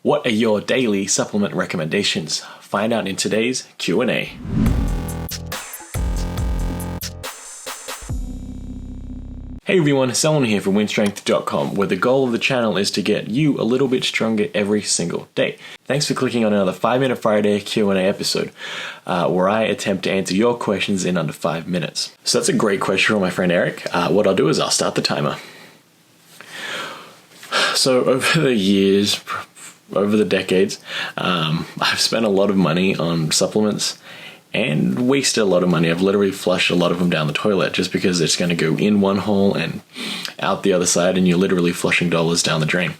What are your daily supplement recommendations? Find out in today's Q&A. Hey everyone, Selwyn here from winstrength.com, where the goal of the channel is to get you a little bit stronger every single day. Thanks for clicking on another 5-Minute Friday Q&A episode, where I attempt to answer your questions in under 5 minutes. So that's a great question from my friend Eric. What I'll do is I'll start the timer. So over the years, over the decades, I've spent a lot of money on supplements and wasted a lot of money. I've literally flushed a lot of them down the toilet just because it's going to go in one hole and out the other side, and you're literally flushing dollars down the drain.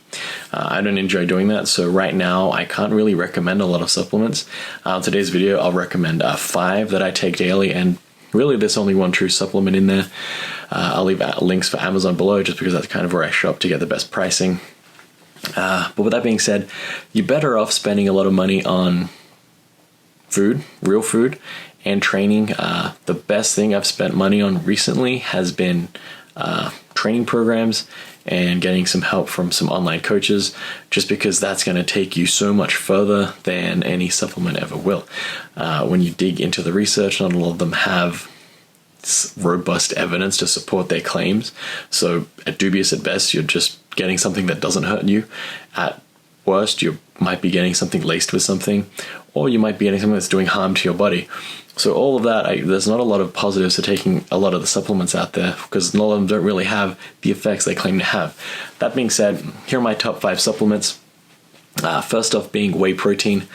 I don't enjoy doing that, so right now I can't really recommend a lot of supplements. On today's video, I'll recommend 5 that I take daily, and really there's only one true supplement in there. I'll leave links for Amazon below just because that's kind of where I shop to get the best pricing. But with that being said, you're better off spending a lot of money on food, real food, and training. The best thing I've spent money on recently has been training programs and getting some help from some online coaches, just because that's going to take you so much further than any supplement ever will. When you dig into the research, not all of them have robust evidence to support their claims. So at dubious at best, you're just getting something that doesn't hurt you. At worst, you might be getting something laced with something, or you might be getting something that's doing harm to your body. So all of that, there's not a lot of positives to taking a lot of the supplements out there, because a lot of them don't really have the effects they claim to have. That being said, here are my top 5 supplements. First off being whey protein.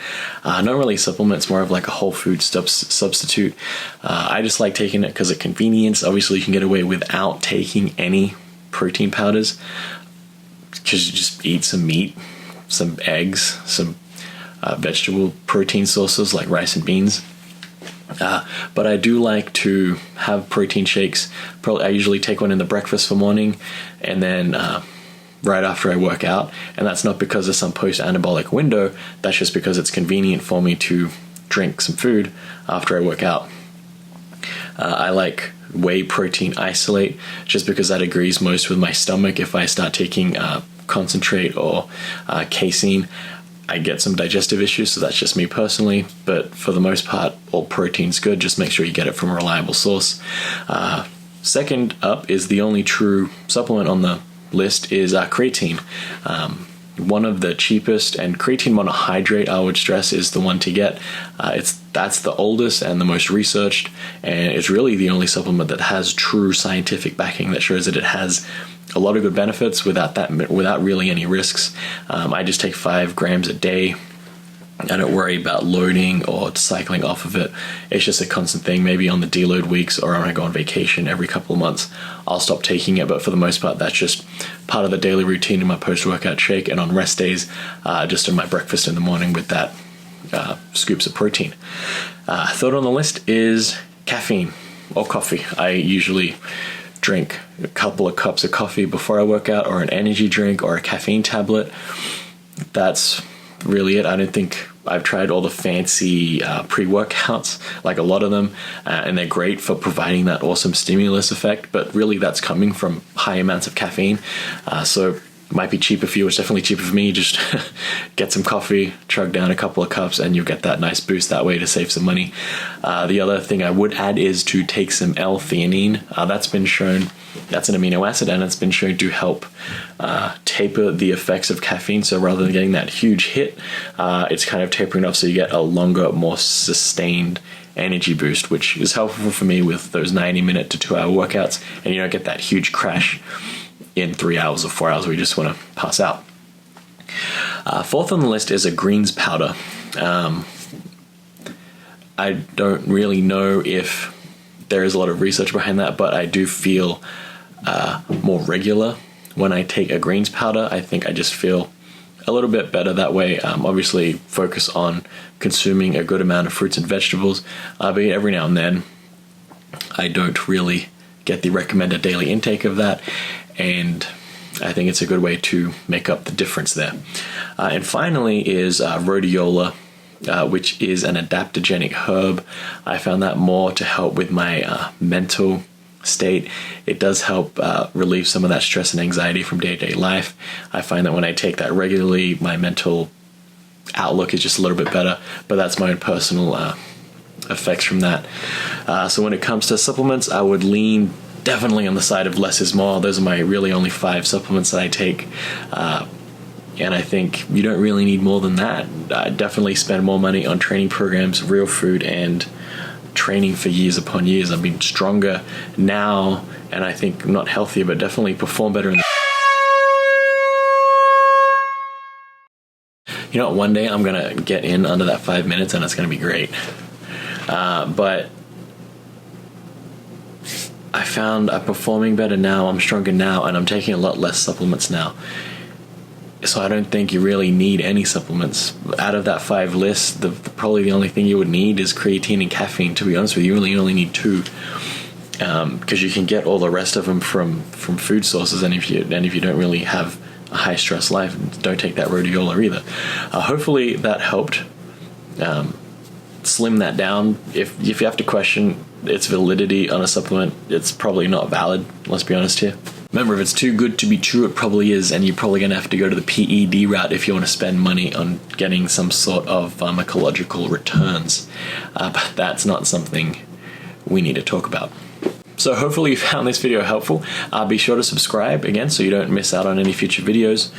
Not really supplements, more of like a whole food substitute. I just like taking it because of convenience. Obviously you can get away without taking any protein powders, because you just eat some meat, some eggs, some vegetable protein sources like rice and beans. But I do like to have protein shakes. I usually take one in the breakfast for morning, and then right after I work out. And that's not because of some post-anabolic window. That's just because it's convenient for me to drink some food after I work out. I like whey protein isolate just because that agrees most with my stomach. If I start taking concentrate or casein, I get some digestive issues, so that's just me personally. But for the most part, all protein's good. Just make sure you get it from a reliable source. Second up is the only true supplement on the list is creatine. One of the cheapest, and creatine monohydrate, I would stress, is the one to get. That's the oldest and the most researched, and it's really the only supplement that has true scientific backing that shows that it has a lot of good benefits without really any risks. I just take 5 grams a day. I don't worry about loading or cycling off of it. It's just a constant thing. Maybe on the deload weeks or when I go on vacation every couple of months, I'll stop taking it. But for the most part, that's just part of the daily routine in my post-workout shake. And on rest days, just in my breakfast in the morning with that scoops of protein. Third on the list is caffeine or coffee. I usually drink a couple of cups of coffee before I work out, or an energy drink or a caffeine tablet. That's really it. I don't think I've tried all the fancy pre-workouts, like a lot of them, and they're great for providing that awesome stimulus effect, but really that's coming from high amounts of caffeine. So it might be cheaper for you. It's definitely cheaper for me. Just get some coffee, chug down a couple of cups, and you'll get that nice boost that way to save some money. The other thing I would add is to take some L-Theanine. That's been shown, that's an amino acid, and it's been shown to help taper the effects of caffeine. So rather than getting that huge hit, it's kind of tapering off so you get a longer, more sustained energy boost, which is helpful for me with those 90-minute to 2-hour workouts, and you don't get that huge crash in 3 hours or 4 hours where you just want to pass out. Fourth on the list is a greens powder. I don't really know if there is a lot of research behind that, but I do feel more regular when I take a greens powder. I think I just feel a little bit better that way. Obviously focus on consuming a good amount of fruits and vegetables, but every now and then I don't really get the recommended daily intake of that, and I think it's a good way to make up the difference there. And finally is Rhodiola, which is an adaptogenic herb. I found that more to help with my mental state. It does help relieve some of that stress and anxiety from day-to-day life. I find that when I take that regularly, my mental outlook is just a little bit better, but that's my own personal effects from that. So when it comes to supplements, I would lean definitely on the side of less is more. Those are my really only 5 supplements that I take. And I think you don't really need more than that. I definitely spend more money on training programs, real food, and training for years upon years. I've been stronger now, and I think not healthier, but definitely perform better in the... You know what, one day I'm going to get in under that 5 minutes and it's going to be great. But I found I'm performing better now, I'm stronger now, and I'm taking a lot less supplements now. So I don't think you really need any supplements. Out of that 5 list, probably the only thing you would need is creatine and caffeine. To be honest with you, you really only need 2, because you can get all the rest of them from food sources. And if you don't really have a high stress life, don't take that Rhodiola either. Hopefully that helped slim that down. If you have to question its validity on a supplement, it's probably not valid. Let's be honest here. Remember, if it's too good to be true, it probably is, and you're probably going to have to go to the PED route if you want to spend money on getting some sort of pharmacological returns. But that's not something we need to talk about. So hopefully you found this video helpful. Be sure to subscribe again so you don't miss out on any future videos.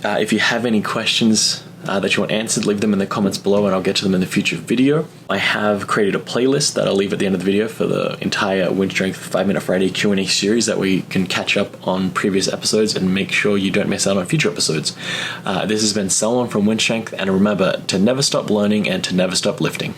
If you have any questions that you want answered, leave them in the comments below and I'll get to them in the future video. I have created a playlist that I'll leave at the end of the video for the entire Wynn Strength 5 Minute Friday Q&A series, that we can catch up on previous episodes and make sure you don't miss out on future episodes. This has been Selwyn from Wynn Strength, and remember to never stop learning and to never stop lifting.